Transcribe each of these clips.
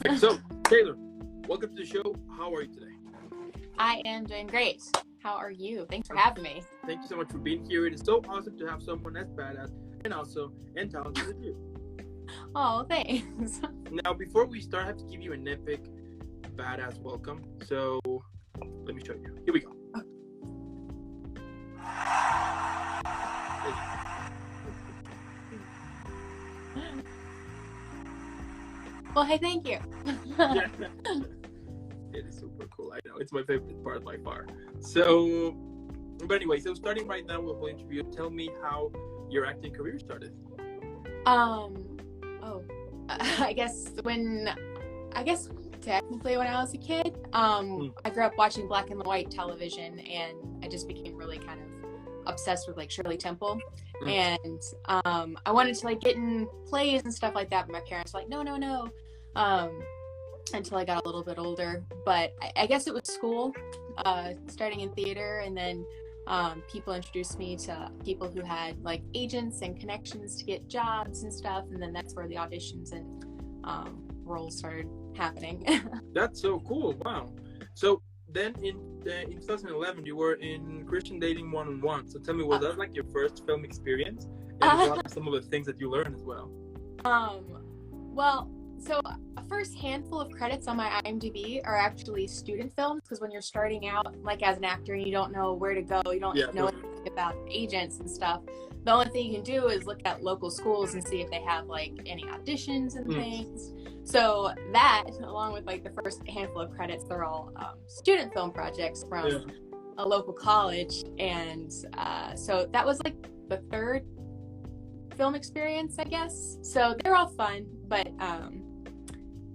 Perfect. So, Taylor, welcome to the show. How are you today? I am doing great. How are you? Thanks for having me. Thank you so much for being here. It is so awesome to have someone as badass and awesome and talented as you. Oh, thanks. Now, before we start, I have to give you an epic, badass welcome. So, let me show you. Here we go. Well, hey, thank you. It is super cool. I know. It's my favorite part by far. So, but anyway, so starting right now with the whole interview, tell me how your acting career started. I guess technically when I was a kid, I grew up watching black and white television, and I just became really kind of obsessed with like Shirley Temple. And I wanted to like get in plays and stuff like that, but my parents were like, no, until I got a little bit older. But I guess it was school, starting in theater, and then people introduced me to people who had like agents and connections to get jobs and stuff, and then that's where the auditions and roles started happening. That's so cool. Wow. So then in 2011 you were in Christian Dating 101. So tell me, was that like your first film experience, and what are some of the things that you learned as well? Well, so a first handful of credits on my IMDb are actually student films, because when you're starting out like as an actor and you don't know where to go, you don't know anything about agents and stuff, the only thing you can do is look at local schools and see if they have like any auditions and things. So that, along with like the first handful of credits, they're all student film projects from a local college. And so that was like the third film experience, I guess. So they're all fun, but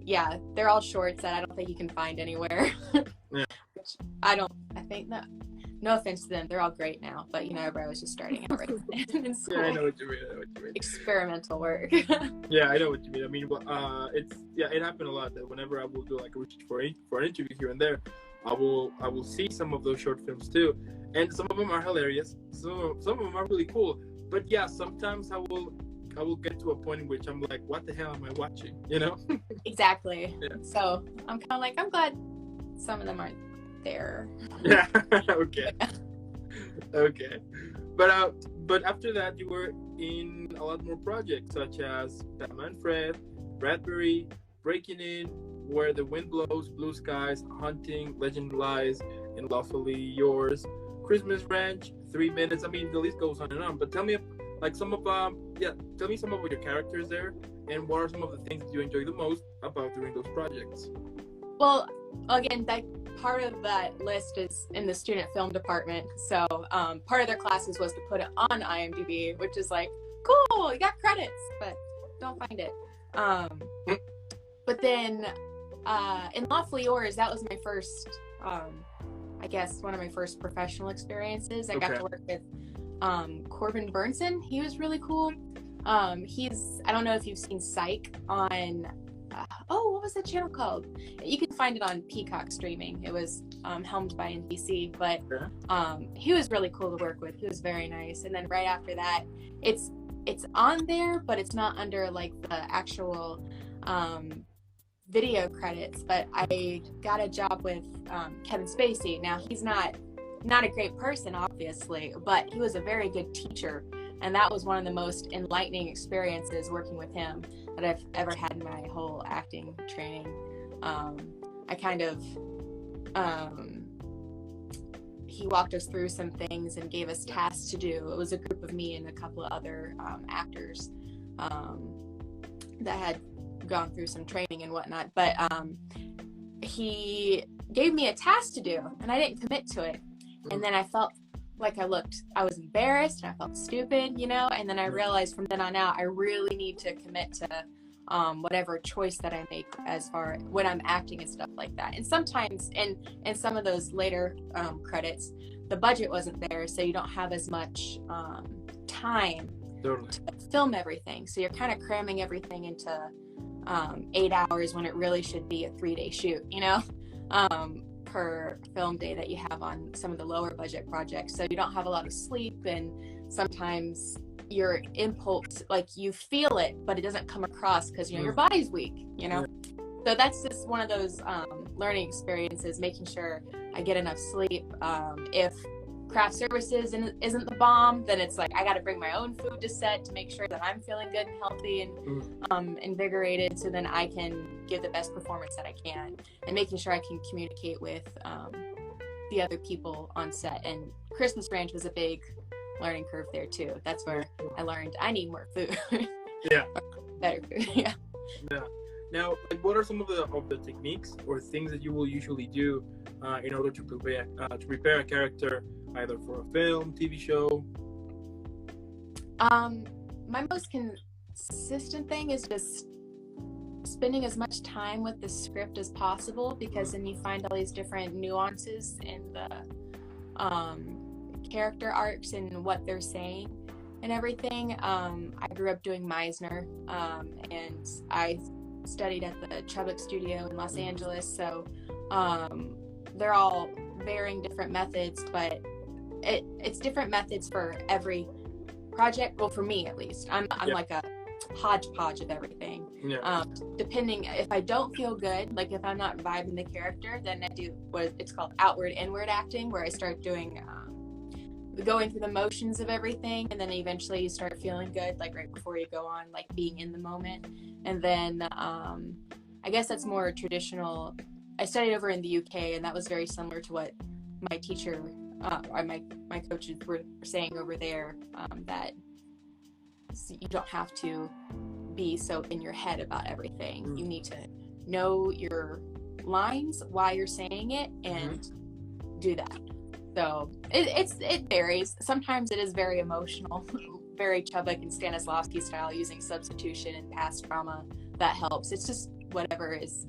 yeah, they're all shorts that I don't think you can find anywhere. Which I think that, no offense to them, they're all great now, but everybody was just starting out right in school. Yeah, I know what you mean. Experimental work. Yeah, I know what you mean. I mean, it happened a lot that whenever I will do like a research for an interview here and there, I will see some of those short films too, and some of them are hilarious. Some of them are really cool. But yeah, sometimes I will get to a point in which I'm like, what the hell am I watching? Exactly. Yeah. So I'm kind of like, I'm glad some of them aren't there. Yeah. Okay. Okay. But after that, you were in a lot more projects, such as Batman Fred, Bradbury, Breaking In, Where the Wind Blows, Blue Skies, Hunting, Legend Lies, and Lawfully Yours, Christmas Ranch, 3 Minutes. I mean, the list goes on and on. But tell me, like tell me some of your characters there, and what are some of the things that you enjoy the most about doing those projects? Well, again, that part of that list is in the student film department. So part of their classes was to put it on IMDb, which is like, cool, you got credits, but don't find it. But then in Lawfully Yours, that was my first, I guess, one of my first professional experiences. I got to work with Corbin Burnson. He was really cool. I don't know if you've seen Psych on what was that channel called? You can find it on Peacock streaming. It was helmed by NBC, but he was really cool to work with. He was very nice. And then right after that, it's on there, but it's not under like the actual video credits. But I got a job with Kevin Spacey. Now he's not a great person, obviously, but he was a very good teacher, and that was one of the most enlightening experiences working with him that I've ever had in my whole acting training. He walked us through some things and gave us tasks to do. It was a group of me and a couple of other actors that had gone through some training and whatnot, but he gave me a task to do, and I didn't commit to it. And then I felt like I was embarrassed, and I felt stupid, and then I realized from then on out, I really need to commit to whatever choice that I make as far when I'm acting and stuff like that. And sometimes in some of those later credits, the budget wasn't there, so you don't have as much time to film everything. So you're kind of cramming everything into 8 hours when it really should be a 3-day shoot, per film day that you have on some of the lower budget projects. So you don't have a lot of sleep, and sometimes your impulse, like you feel it, but it doesn't come across because your body's weak. So that's just one of those learning experiences, making sure I get enough sleep. If craft services isn't the bomb, then it's like I got to bring my own food to set to make sure that I'm feeling good and healthy and invigorated, so then I can give the best performance that I can, and making sure I can communicate with the other people on set. And Christmas Ranch was a big learning curve there too. That's where I learned I need more food. Yeah. Better food. Yeah. Yeah. Now, like, what are some of the techniques or things that you will usually do in order to prepare a character, either for a film, TV show? My most consistent thing is just spending as much time with the script as possible, because then you find all these different nuances in the character arcs and what they're saying and everything. I grew up doing Meisner, and I studied at the Chubbuck Studio in Los Angeles, so they're all varying different methods, but it's different methods for every project. Well, for me at least, I'm like a hodgepodge of everything. Depending, if I don't feel good, like if I'm not vibing the character, then I do what it's called outward inward acting, where I start doing going through the motions of everything, and then eventually you start feeling good, like right before you go on, like being in the moment. And then I guess that's more traditional. I studied over in the UK, and that was very similar to what my teacher or my coaches were saying over there, that you don't have to be so in your head about everything. You need to know your lines, why you're saying it, and do that. So it varies. Sometimes it is very emotional, very Chubbuck and Stanislavski style, using substitution and past trauma. That helps. It's just whatever is,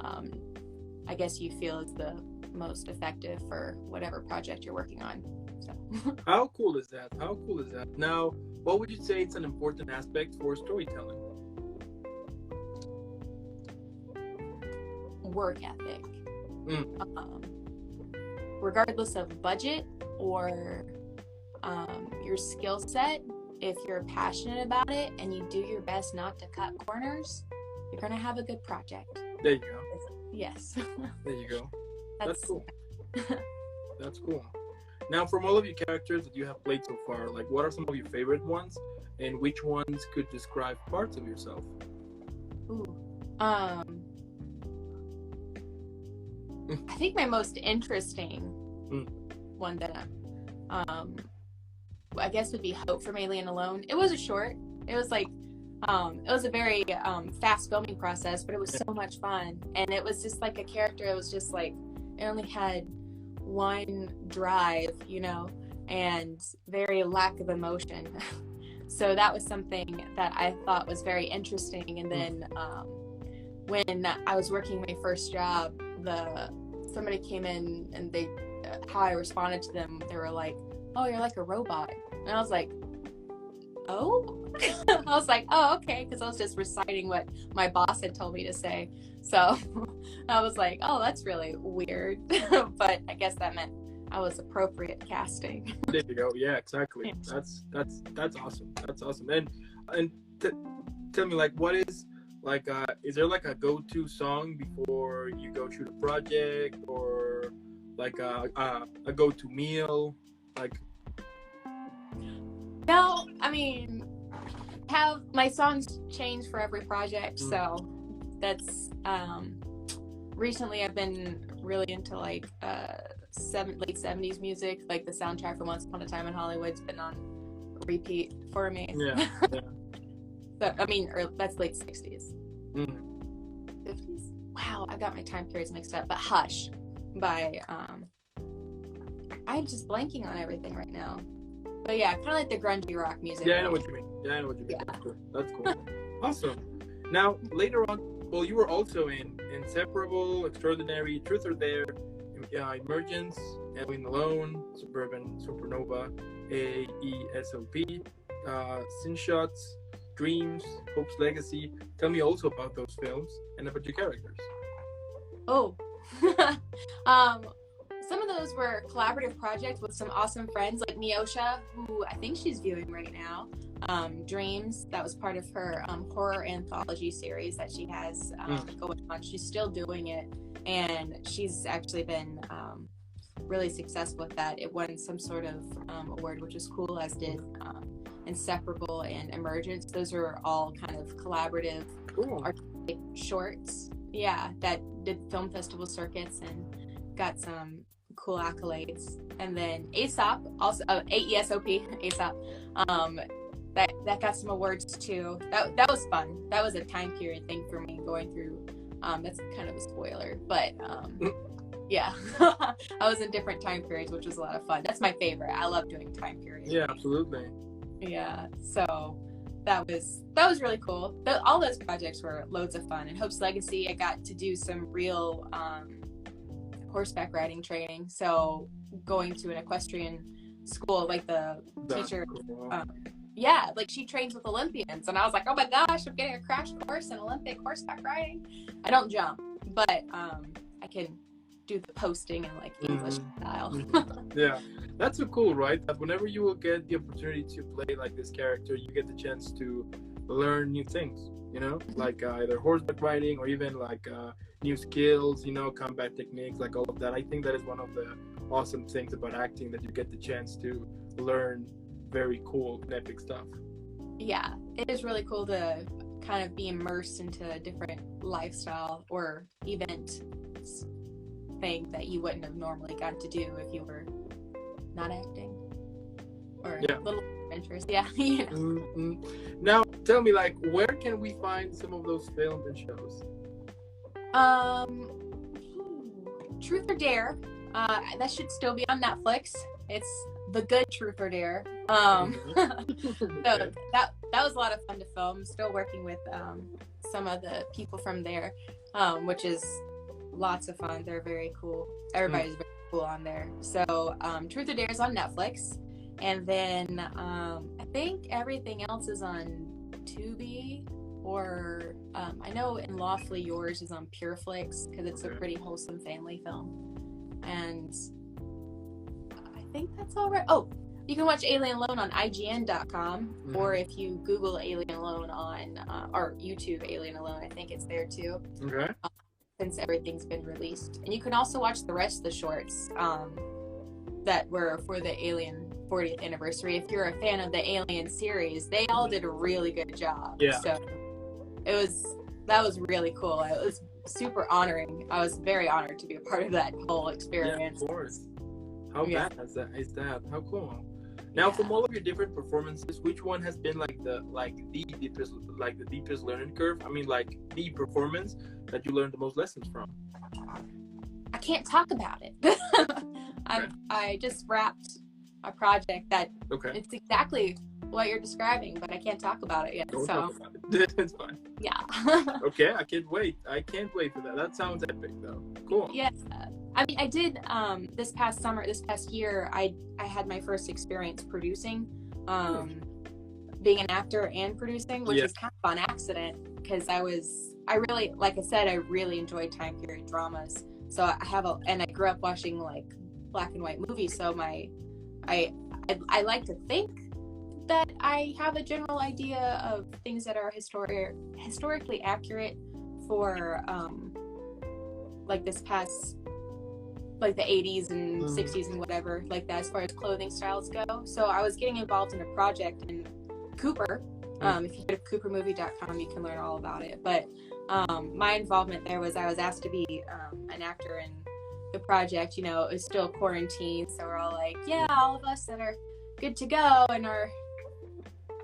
I guess you feel is the most effective for whatever project you're working on. So. How cool is that? How cool is that? Now, what would you say it's an important aspect for storytelling? Work ethic. Regardless of budget or your skill set, if you're passionate about it and you do your best not to cut corners, you're going to have a good project. There you go. Yes. There you go. That's cool. That's cool. Now, from all of your characters that you have played so far, like, what are some of your favorite ones, and which ones could describe parts of yourself? Ooh. I think my most interesting one that I guess would be Hope from Alien Alone. It was a short. It was like it was a very fast filming process, but it was so much fun. And it was just like a character. It was just like it only had one drive, you know, and very lack of emotion. So that was something that I thought was very interesting. And then when I was working my first job, somebody came in and they how I responded to them, they were like, "Oh, you're like a robot," and I was like, "Oh," I was like, "Oh, okay," because I was just reciting what my boss had told me to say. So I was like, "Oh, that's really weird," but I guess that meant I was appropriate casting. There you go. Yeah, exactly. Yeah. That's awesome. That's awesome. And tell me, like, what is like is there like a go-to song before you go shoot a project, or like a go-to meal, like? No, I mean, have my songs change for every project, so that's recently I've been really into like late 70s music, like the soundtrack from Once Upon a Time in Hollywood's been on repeat for me. Yeah. So I mean, that's late 60s. 50s? Wow, I got my time periods mixed up. But Hush by I'm just blanking on everything right now. But yeah, kind of like the grungy rock music. Yeah, I know what you mean. Yeah. That's cool. Awesome. Now, later on, well, you were also in Inseparable, Extraordinary, Truth or Dare, Emergence, Alien Alone, Suburban Supernova, AESOP, Sin Shots, Dreams, Hope's Legacy. Tell me also about those films and about your characters. Oh. some of those were collaborative projects with some awesome friends like Miosha, who I think she's viewing right now. Dreams, that was part of her horror anthology series that she has going on. She's still doing it, and she's actually been really successful with that. It won some sort of award, which is cool, as did Inseparable and Emergence. Those are all kind of collaborative artistic shorts, that did film festival circuits and got some cool accolades. And then ASOP, also AESOP, that got some awards too. That was fun. That was a time period thing for me, going through that's kind of a spoiler, but I was in different time periods, which was a lot of fun. That's my favorite. I love doing time periods. Yeah, absolutely. Yeah, so that was really cool. All those projects were loads of fun. And Hope's Legacy, I got to do some real horseback riding training. So going to an equestrian school, like the teacher, like she trains with Olympians, and I was like, oh my gosh, I'm getting a crash course in Olympic horseback riding. I don't jump, but I can do the posting in like English style. Yeah, that's so cool, right? That whenever you will get the opportunity to play like this character, you get the chance to learn new things, you know, like either horseback riding or even like new skills, you know, combat techniques, like all of that. I think that is one of the awesome things about acting, that you get the chance to learn very cool and epic stuff. Yeah, it is really cool to kind of be immersed into a different lifestyle or event thing that you wouldn't have normally gotten to do if you were not acting, or little adventures. You know. Now tell me, like, where can we find some of those films and shows? Truth or Dare, that should still be on Netflix. It's The Good Truth or Dare. So that was a lot of fun to film. Still working with some of the people from there, which is lots of fun. They're very cool. Everybody's very cool on there. So Truth or Dare is on Netflix, and then I think everything else is on Tubi, or I know In Lawfully Yours is on Pureflix, because it's a pretty wholesome family film. And I think that's all right. Oh, you can watch Alien Alone on IGN.com, or if you Google Alien Alone on or YouTube Alien Alone, I think it's there too. Okay. Since everything's been released. And you can also watch the rest of the shorts that were for the Alien 40th anniversary. If you're a fan of the Alien series, they all did a really good job. Yeah. So that was really cool. It was super honoring. I was very honored to be a part of that whole experience. Yeah, of course. How bad is that? How cool. Now, from all of your different performances, which one has been the deepest learning curve? I mean, like the performance that you learned the most lessons from? I can't talk about it. I just wrapped a project that it's exactly what you're describing, but I can't talk about it yet. Don't talk about it. It's fine. Yeah. Okay, I can't wait for that. That sounds epic, though. Cool. Yeah. I mean, I did this past year, I had my first experience producing, being an actor and producing, which was kind of on accident, because I really, like I said, I really enjoyed time period dramas. So I grew up watching like black and white movies. So I like to think that I have a general idea of things that are historically accurate for like this past, like the 80s and 60s and whatever, like that, as far as clothing styles go. So I was getting involved in a project in Cooper. If you go to coopermovie.com, you can learn all about it. But my involvement there was I was asked to be an actor in the project. You know, it was still quarantine, so we're all like, yeah, all of us that are good to go and are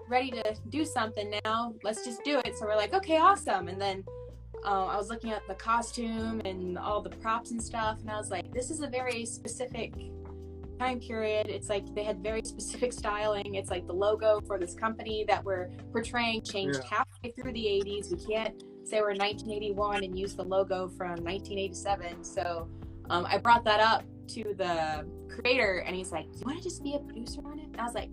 ready to do something now, let's just do it. So we're like, okay, awesome. And then I was looking at the costume and all the props and stuff, and I was like, this is a very specific time period. It's like they had very specific styling. It's like the logo for this company that we're portraying changed halfway through the 80s. We can't say we're in 1981 and use the logo from 1987. So I brought that up to the creator, and he's like, you want to just be a producer on it? And I was like,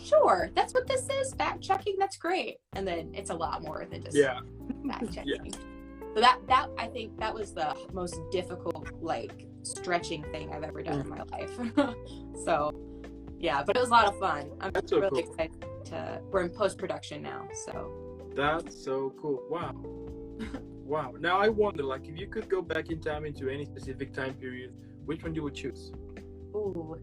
sure, that's what this is, fact checking, that's great. And then it's a lot more than just fact checking. So that I think that was the most difficult like stretching thing I've ever done in my life. So yeah, but it was a lot of fun. I'm so really cool. excited we're in post-production now, so. That's so cool. Wow. Wow. Now I wonder, like, if you could go back in time into any specific time period, which one you would choose? Ooh.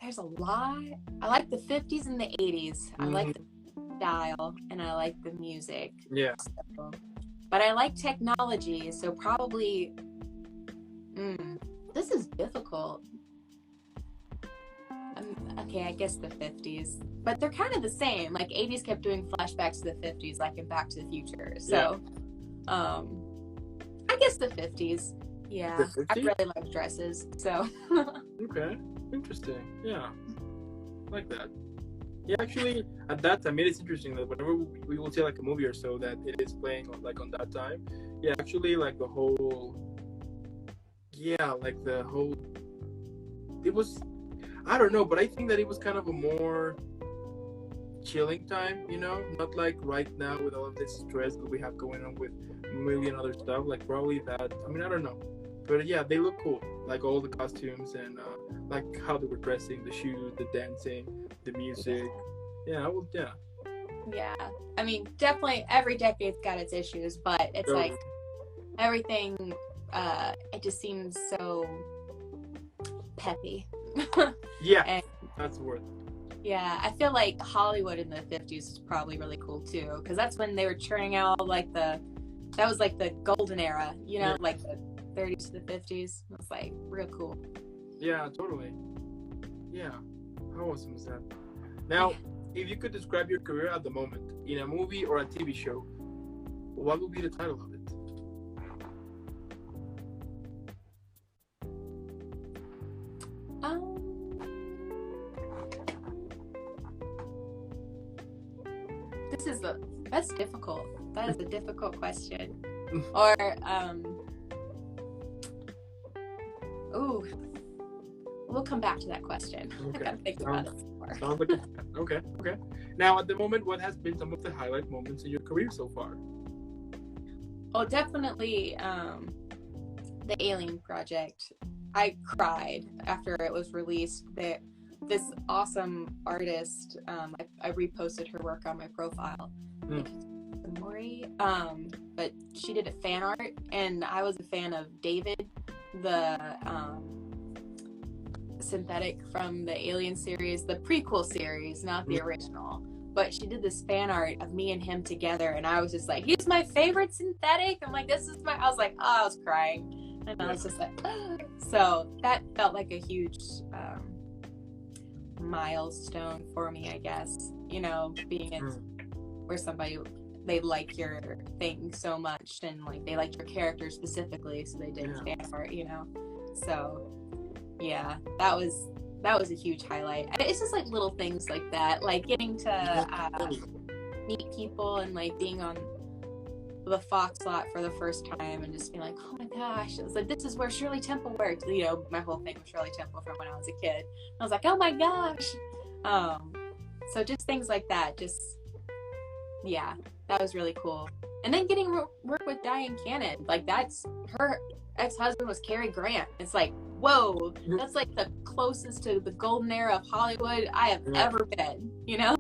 There's a lot. I like the 50s and the 80s. I like the style and I like the music. Yeah. So, but I like technology, so probably this is difficult. Okay, I guess the 50s, but they're kind of the same. Like 80s kept doing flashbacks to the 50s, like in Back to the Future. So, I guess the 50s. Yeah, The 50s? I really like dresses. So. Okay, interesting. Yeah, like that. Yeah, actually, at that time, it is interesting that whenever we will see like a movie or so that it is playing like on that time. Yeah, actually, like the whole. Yeah, like the whole. It was. I don't know, but I think that it was kind of a more chilling time, you know, not like right now with all of this stress that we have going on with a million other stuff. Like probably that. I mean, I don't know, but yeah, they look cool. Like all the costumes and like how they were dressing, the shoes, the dancing, the music. Yeah, Yeah, I mean, definitely every decade's got its issues, but it's like everything. It just seems so peppy. Yeah, and, that's the word. Yeah, I feel like Hollywood in the 50s is probably really cool too, because that's when they were churning out like that was like the golden era, you know, like the 30s to the 50s. It was like real cool. Yeah, totally. Yeah, how awesome is that? Now, if you could describe your career at the moment in a movie or a TV show, what would be the title of it? That's difficult. That is a difficult question. Or we'll come back to that question. Okay. I gotta think about it more. Sounds like okay. Now, at the moment, what has been some of the highlight moments in your career so far? Oh, definitely the Alien project. I cried after it was released. This awesome artist, I reposted her work on my profile. Mori, but she did a fan art, and I was a fan of David, the synthetic from the Alien series, the prequel series, not the original. But she did this fan art of me and him together, and I was just like, he's my favorite synthetic. I'm like, I was like, I was crying, and I was just like, so that felt like a huge milestone for me, I guess, you know, being in where somebody, they like your thing so much, and like they like your character specifically, so they did fan art, you know. So yeah, that was a huge highlight. It's just like little things like that, like getting to meet people and like being on the Fox lot for the first time and just being like, oh my gosh, it was like, this is where Shirley Temple worked, you know. My whole thing was Shirley Temple from when I was a kid. I was like, oh my gosh. So just things like that, just that was really cool. And then getting work with Diane Cannon, like that's her ex-husband was Cary Grant. It's like, whoa, that's like the closest to the golden era of Hollywood I have ever been, you know.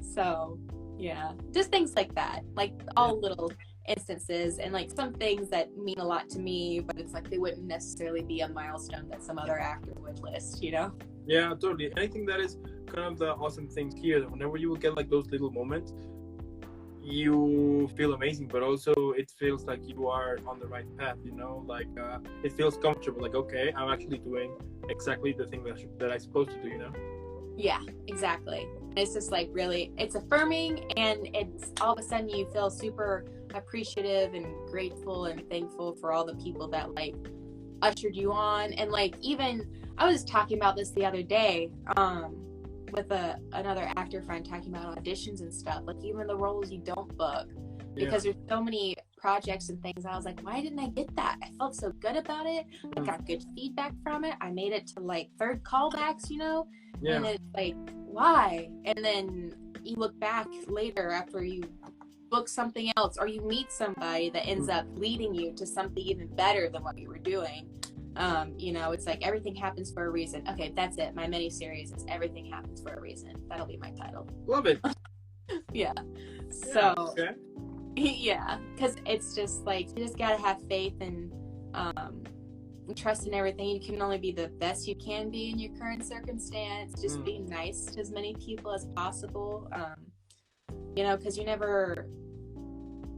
So yeah, just things like that, like all little instances, and like some things that mean a lot to me, but it's like they wouldn't necessarily be a milestone that some other actor would list, you know. Yeah, totally. I think that is kind of the awesome things here, that whenever you will get like those little moments, you feel amazing, but also it feels like you are on the right path, you know, like it feels comfortable, like, okay, I'm actually doing exactly the thing that I'm supposed to do, you know. Yeah, exactly. It's just like really, it's affirming, and it's all of a sudden you feel super appreciative and grateful and thankful for all the people that like ushered you on. And like, even I was talking about this the other day with another actor friend, talking about auditions and stuff, like even the roles you don't book, because there's so many projects and things. I was like, why didn't I get that? I felt so good about it. I got good feedback from it. I made it to like third callbacks, you know. And it's like, why? And then you look back later after you book something else, or you meet somebody that ends up leading you to something even better than what you were doing. You know, it's like everything happens for a reason. Okay, that's it. My mini series is Everything Happens for a Reason. That'll be my title. Love it. Yeah. Yeah, So okay. yeah, because it's just like you just gotta have faith and trust in everything. You can only be the best you can be in your current circumstance. Just be nice to as many people as possible. You know, because you never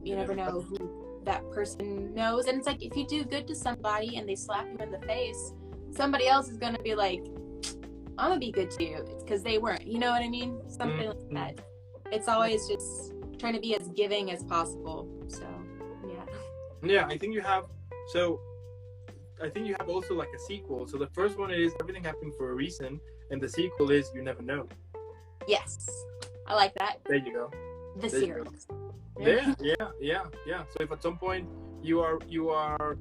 know who that person knows. And it's like, if you do good to somebody and they slap you in the face, somebody else is going to be like, I'm going to be good to you. It's because they weren't. You know what I mean? Something like that. It's always just trying to be as giving as possible. So, yeah. Yeah, I think you have also like a sequel. So the first one is Everything Happened for a Reason, and the sequel is You Never Know. Yes. I like that. There you go. The series. Yeah. So if at some point you are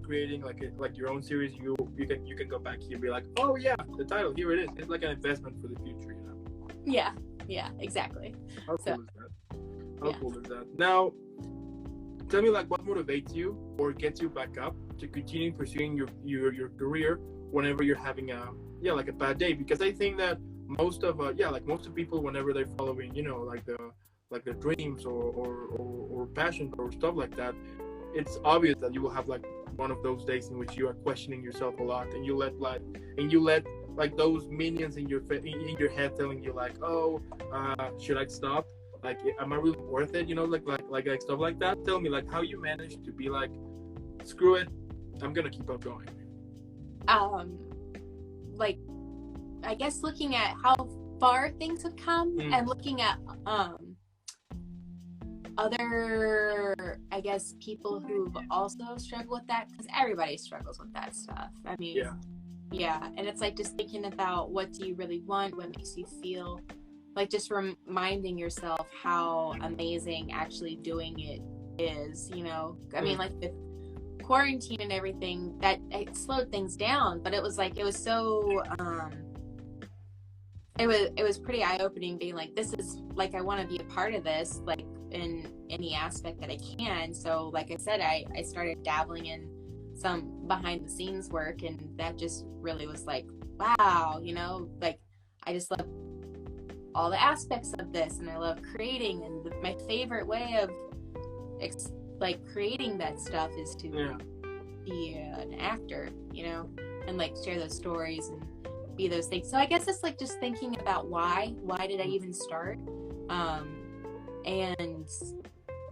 creating like your own series, you can go back here and be like, oh yeah, the title, here it is. It's like an investment for the future, you know. Yeah, exactly. How cool is that? How cool is that? Now, tell me, like, what motivates you or gets you back up to continue pursuing your career whenever you're having a bad day? Because I think that most of people, whenever they're following, you know, like their dreams or passion or stuff like that, it's obvious that you will have like one of those days in which you are questioning yourself a lot, and you let like those minions in your head telling you like, oh, should I stop? Like, am I really worth it? You know, like stuff like that. Tell me, like, how you managed to be like, screw it, I'm gonna keep up going. Like, I guess looking at how far things have come and looking at other, I guess, people who've also struggled with that, because everybody struggles with that stuff. I mean, yeah, and it's like just thinking about, what do you really want, what makes you feel, like just reminding yourself how amazing actually doing it is, you know. I mean, like with quarantine and everything, that it slowed things down, but it was so it was pretty eye-opening, being like, this is like, I want to be a part of this, like in any aspect that I can. So like I said, I started dabbling in some behind the scenes work, and that just really was like, wow, you know, like I just love all the aspects of this, and I love creating, and my favorite way of like creating that stuff is to be an actor, you know, and like share those stories and be those things. So I guess it's like just thinking about why did I even start, and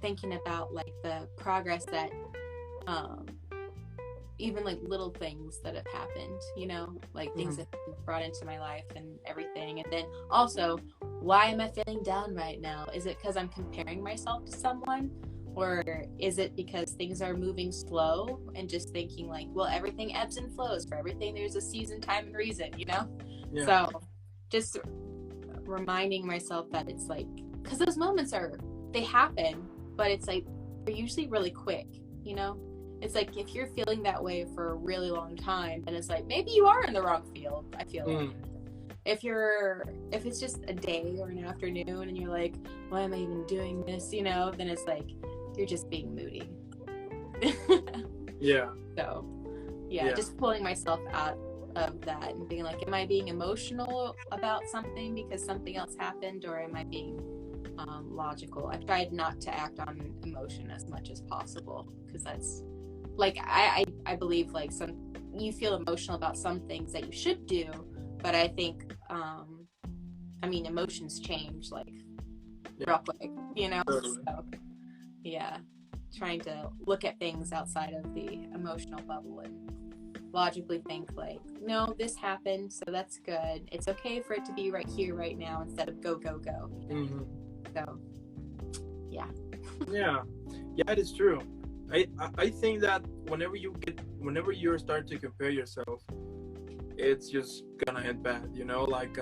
thinking about like the progress that even like little things that have happened, you know, like things that have been brought into my life and everything. And then also, why am I feeling down right now? Is it because I'm comparing myself to someone, or is it because things are moving slow, and just thinking like, well, everything ebbs and flows. For everything there's a season, time, and reason, you know? So just reminding myself that it's like, because those moments they happen, but it's like they're usually really quick, you know? It's like, if you're feeling that way for a really long time, then it's like, maybe you are in the wrong field, I feel like. If it's just a day or an afternoon and you're like, why am I even doing this, you know, then it's like, you're just being moody. So just pulling myself out of that and being like, am I being emotional about something because something else happened, or am I being logical? I've tried not to act on emotion as much as possible, because that's like, I believe like you feel emotional about some things that you should do, but I think I mean, emotions change like real quick, you know. So trying to look at things outside of the emotional bubble and logically think like, no, this happened, so that's good. It's okay for it to be right here, right now, instead of go. So yeah, it is true. I think that whenever you're starting to compare yourself, it's just gonna end bad, you know. Like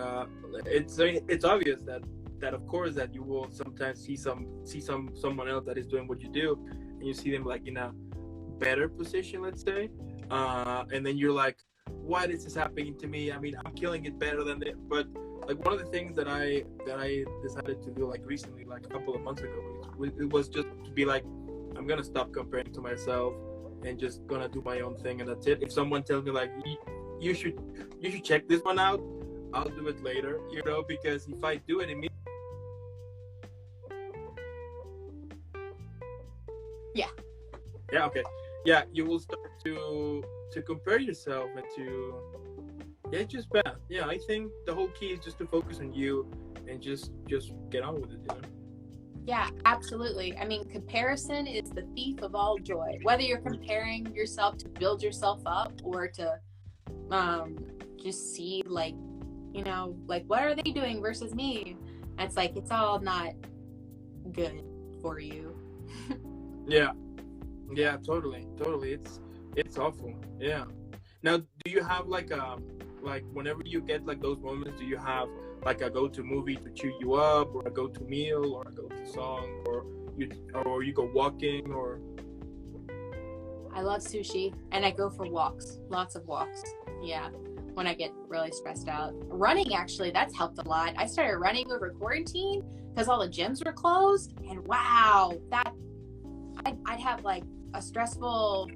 it's obvious that of course that you will sometimes see someone else that is doing what you do, and you see them like in a better position, let's say, and then you're like, why is this happening to me? I mean, I'm killing it better than it. But like one of the things that I decided to do like recently, like a couple of months ago, it was just to be like, I'm gonna stop comparing to myself and just gonna do my own thing, and that's it. If someone tells me like, you should check this one out, I'll do it later, you know, because if I do it immediately. Yeah, okay. Yeah, you will start to compare yourself and to, yeah, it's just bad. Yeah, I think the whole key is just to focus on you and just get on with it, you know? Yeah, absolutely. I mean, comparison is the thief of all joy. Whether you're comparing yourself to build yourself up or to just see like, you know, like what are they doing versus me? It's like, it's all not good for you. Yeah, totally. It's awful. Yeah. Now, do you have like whenever you get like those moments, do you have like a go-to movie to cheer you up, or a go-to meal, or a go-to song, or you go walking, or? I love sushi, and I go for walks, lots of walks. Yeah, when I get really stressed out. Running, actually, that's helped a lot. I started running over quarantine because all the gyms were closed, and wow, I'd have like a stressful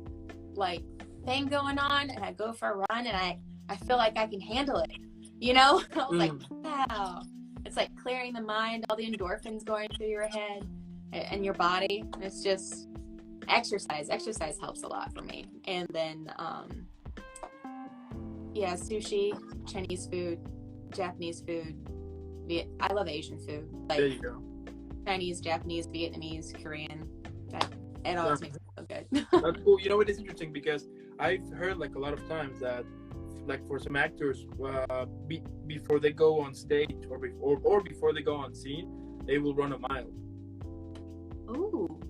like thing going on, and I'd go for a run, and I feel like I can handle it, you know? I was like, wow. It's like clearing the mind, all the endorphins going through your head and your body. It's just exercise helps a lot for me. And then yeah, sushi, Chinese food, Japanese food. I love Asian food, like there you go. Chinese, Japanese, Vietnamese, Korean. It always makes me feel good. That's cool. You know, it is interesting because I've heard like a lot of times that like for some actors, before they go on stage or before they go on scene, they will run a mile. Ooh,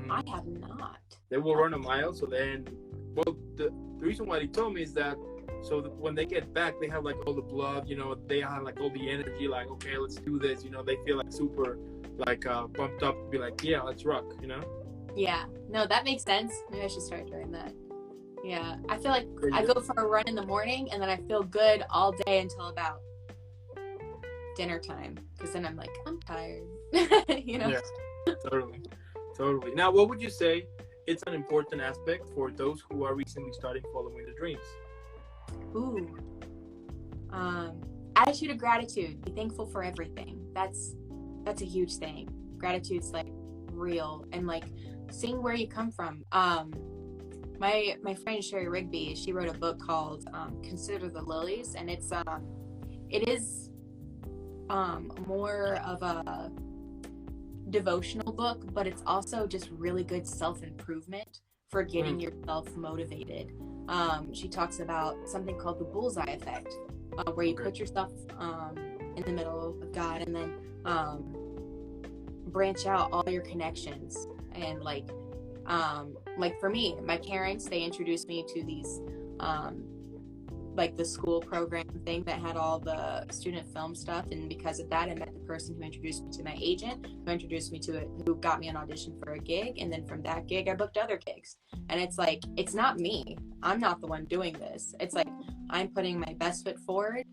I have not. They will run a mile. So then, well, the reason why they told me is that so that when they get back, they have like all the blood, you know, they have like all the energy, like, okay, let's do this, you know, they feel like super like pumped up to be like, yeah, let's rock, you know? Yeah, no, that makes sense. Maybe I should start doing that. Yeah, I feel like I go for a run in the morning, and then I feel good all day until about dinner time, because then I'm like, I'm tired. You know? Yeah, totally. Now, what would you say it's an important aspect for those who are recently starting following their dreams? Ooh, attitude of gratitude. Be thankful for everything. That's a huge thing. Gratitude's like real, and like seeing where you come from. My friend Sherry Rigby, she wrote a book called Consider the Lilies, and it is more of a devotional book, but it's also just really good self-improvement for getting yourself motivated. She talks about something called the bullseye effect, where you put yourself in the middle of God, and then branch out all your connections. And like for me, my parents, they introduced me to these like the school program thing that had all the student film stuff, and because of that, I met the person who introduced me to my agent, who introduced me to it, who got me an audition for a gig, and then from that gig I booked other gigs. And it's like, it's not me, I'm not the one doing this. It's like I'm putting my best foot forward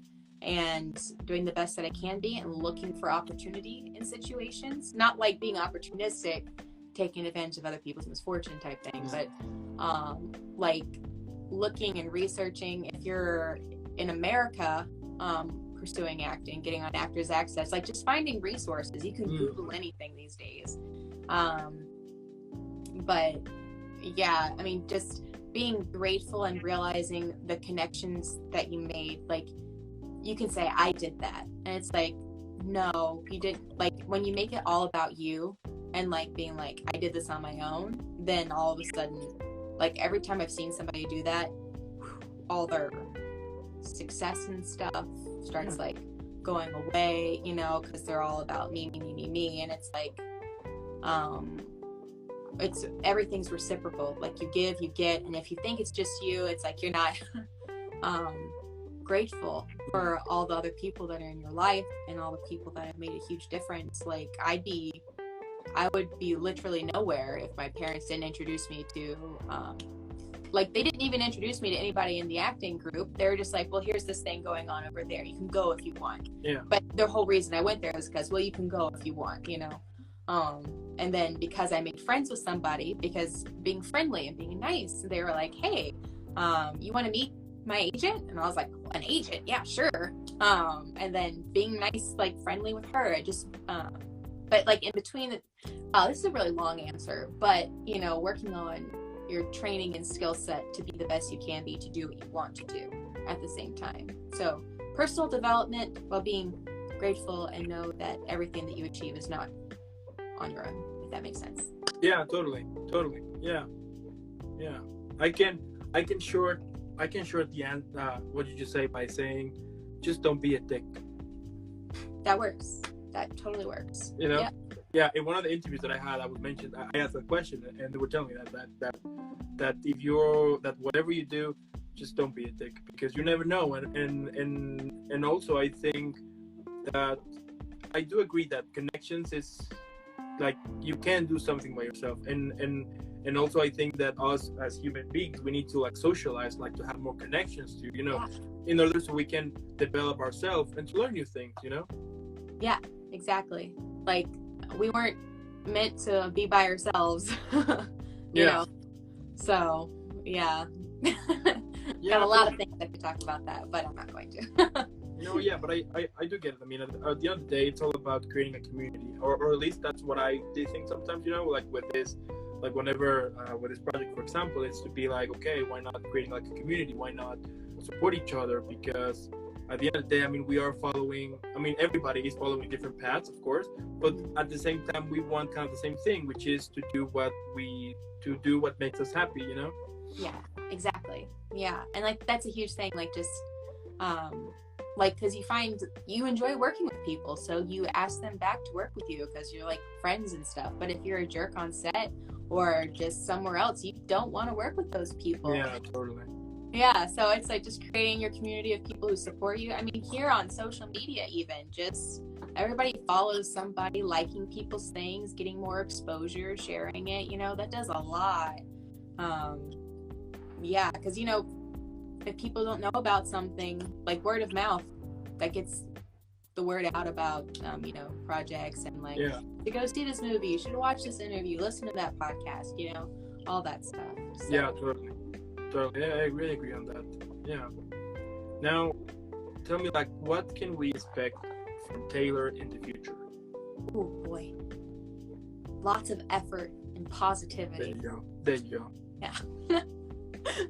and doing the best that I can be, and looking for opportunity in situations, not like being opportunistic, taking advantage of other people's misfortune type thing, but like looking and researching. If you're in America pursuing acting, getting on Actors Access, like just finding resources. You can Google anything these days. But yeah, I mean, just being grateful and realizing the connections that you made. Like, you can say, I did that, and it's like, no, you didn't. Like, when you make it all about you and like being like, I did this on my own, then all of a sudden, like every time I've seen somebody do that, all their success and stuff starts like going away, you know, because they're all about me, and it's like, it's everything's reciprocal. Like, you give, you get, and if you think it's just you, it's like you're not grateful for all the other people that are in your life and all the people that have made a huge difference. Like, I would be literally nowhere if my parents didn't introduce me to like, they didn't even introduce me to anybody in the acting group. They were just like, well, here's this thing going on over there. You can go if you want. Yeah. But the whole reason I went there was because, well, you can go if you want, you know. And then because I made friends with somebody, because being friendly and being nice, they were like, hey, you want to meet my agent? And I was like, an agent? Yeah, sure. And then being nice, like friendly with her, it just, but like in between, this is a really long answer, but you know, working on your training and skill set to be the best you can be to do what you want to do at the same time. So personal development while being grateful and know that everything that you achieve is not on your own, if that makes sense. Yeah, totally. Yeah. I can short the end what you just say by saying, just don't be a dick. That works. That totally works. You know? Yeah. In one of the interviews that I had, I was mentioned. I asked a question, and they were telling me that if that whatever you do, just don't be a dick, because you never know. And also I think that I do agree that connections is like, you can do something by yourself, and also I think that us as human beings, we need to like socialize, like to have more connections to, you know, in order so we can develop ourselves and to learn new things, you know. Yeah, exactly. Like, we weren't meant to be by ourselves. you know, so got a lot of things I could talk about that, but I'm not going to. No, yeah, but I do get it. I mean, at the end of the day, it's all about creating a community, or at least that's what I do think sometimes, you know, like with this, like whenever with this project, for example, it's to be like, okay, why not creating like a community? Why not support each other? Because at the end of the day, I mean, we are following, I mean, everybody is following different paths, of course, but at the same time, we want kind of the same thing, which is to do what makes us happy, you know? Yeah, exactly. Yeah, and like, that's a huge thing, like just, like, because you find you enjoy working with people, so you ask them back to work with you because you're like friends and stuff. But if you're a jerk on set or just somewhere else, you don't want to work with those people. Yeah, totally. Yeah, so it's like just creating your community of people who support you. I mean, here on social media, even just everybody follows somebody, liking people's things, getting more exposure, sharing it. You know, that does a lot. Yeah, because you know, if people don't know about something, like word of mouth, that gets the word out about, you know, projects and like, to go see this movie, you should watch this interview, listen to that podcast, you know, all that stuff. So. Yeah, totally. Yeah, I really agree on that. Yeah. Now, tell me, like, what can we expect from Taylor in the future? Oh boy, lots of effort and positivity. There you go. Yeah.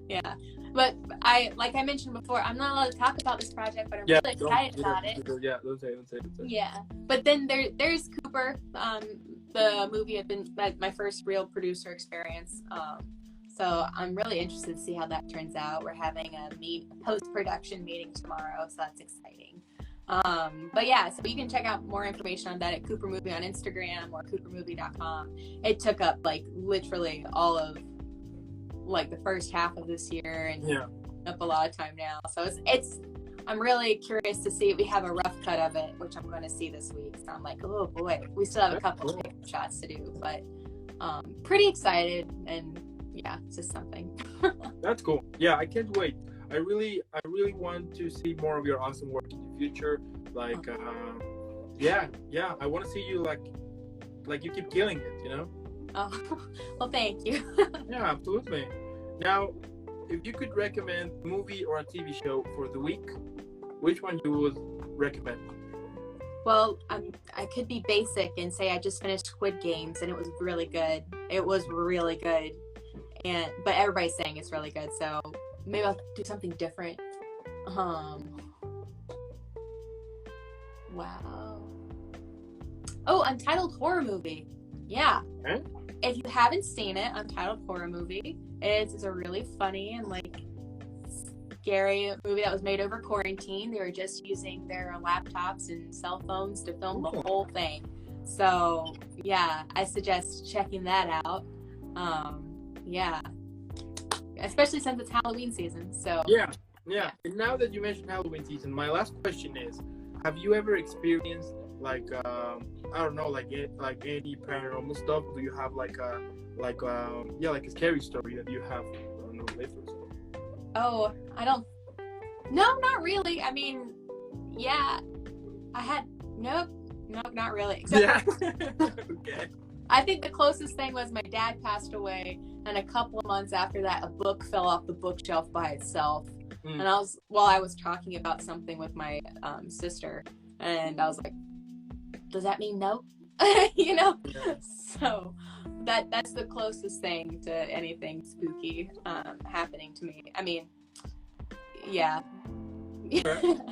Yeah, but like I mentioned before, I'm not allowed to talk about this project, but I'm really excited about it. Yeah, don't say it. Yeah, but then there's Cooper, the movie had been like my first real producer experience. So I'm really interested to see how that turns out. We're having a post-production meeting tomorrow, so that's exciting. But yeah, so you can check out more information on that at Cooper Movie on Instagram or coopermovie.com. It took up like literally all of like the first half of this year and up a lot of time now. So it's I'm really curious to see. We have a rough cut of it, which I'm going to see this week. So I'm like, oh boy, we still have a couple of pickup shots to do, but pretty excited, and yeah, it's just something. That's cool. Yeah, I can't wait. I really want to see more of your awesome work in the future. Like, I want to see you like you keep killing it, you know? Oh, well, thank you. Yeah, absolutely. Now, if you could recommend a movie or a TV show for the week, which one you would recommend? Well, I could be basic and say I just finished Squid Games and it was really good. It was really good, but everybody's saying it's really good, so maybe I'll do something different. Wow. Oh, Untitled Horror Movie. Yeah. Okay. If you haven't seen it, Untitled Horror Movie, it's a really funny and like scary movie that was made over quarantine. They were just using their laptops and cell phones to film the whole thing. So yeah, I suggest checking that out. Yeah, especially since it's Halloween season. So yeah. And now that you mentioned Halloween season, my last question is: have you ever experienced like I don't know, like any paranormal stuff? Do you have like a scary story that you have don't know, live or so. Oh, no, not really. I mean, yeah, nope, not really. Except Okay. I think the closest thing was my dad passed away, and a couple of months after that, a book fell off the bookshelf by itself. And I was talking about something with my sister, and I was like, does that mean no? You know? Yeah. So that's the closest thing to anything spooky happening to me. I mean, yeah.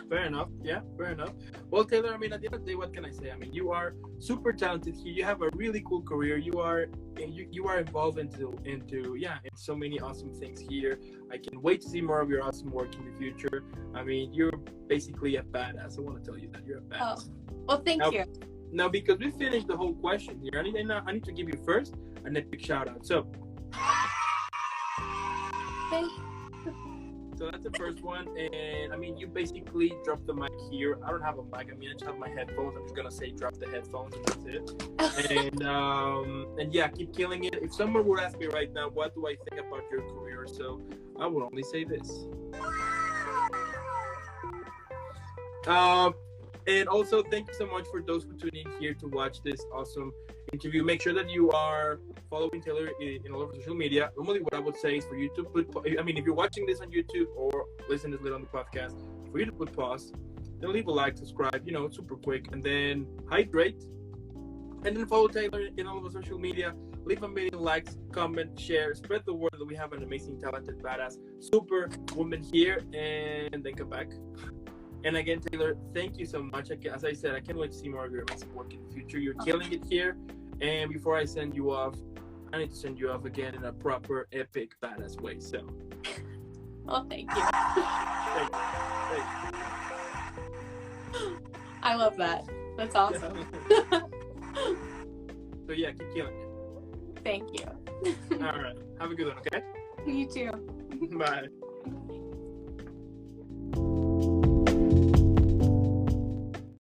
Fair enough. Yeah, fair enough. Well, Taylor, I mean, at the end of the day, what can I say? I mean, you are super talented here. You have a really cool career. You are involved into so many awesome things here. I can wait to see more of your awesome work in the future. I mean, you're basically a badass. I want to tell you that you're a badass. Oh, well, thank you. Now, because we finished the whole question here, I need to give you first an epic shout out. So that's the first one, and I mean, you basically dropped the mic here. I don't have a mic. I mean, I just have my headphones. I'm just gonna say drop the headphones, and that's it. And yeah, keep killing it. If someone would ask me right now, what do I think about your career? So I would only say this. And also, thank you so much for those who tune in here to watch this awesome interview. Make sure that you are following Taylor in all over social media. Normally, what I would say is for you to if you're watching this on YouTube or listening to this later on the podcast, for you to put pause, then leave a like, subscribe, super quick, and then hydrate. And then follow Taylor in all of our social media. Leave a million likes, comment, share, spread the word that we have an amazing, talented, badass, super woman here, and then come back. And again, Taylor, thank you so much. As I said, I can't wait to see more of your amazing work in the future. You're killing it here. And before I send you off, I need to send you off again in a proper, epic, badass way. So. Well, thank you. Thank you. I love that. That's awesome. So yeah, keep killing it. Thank you. All right. Have a good one, okay? You too. Bye.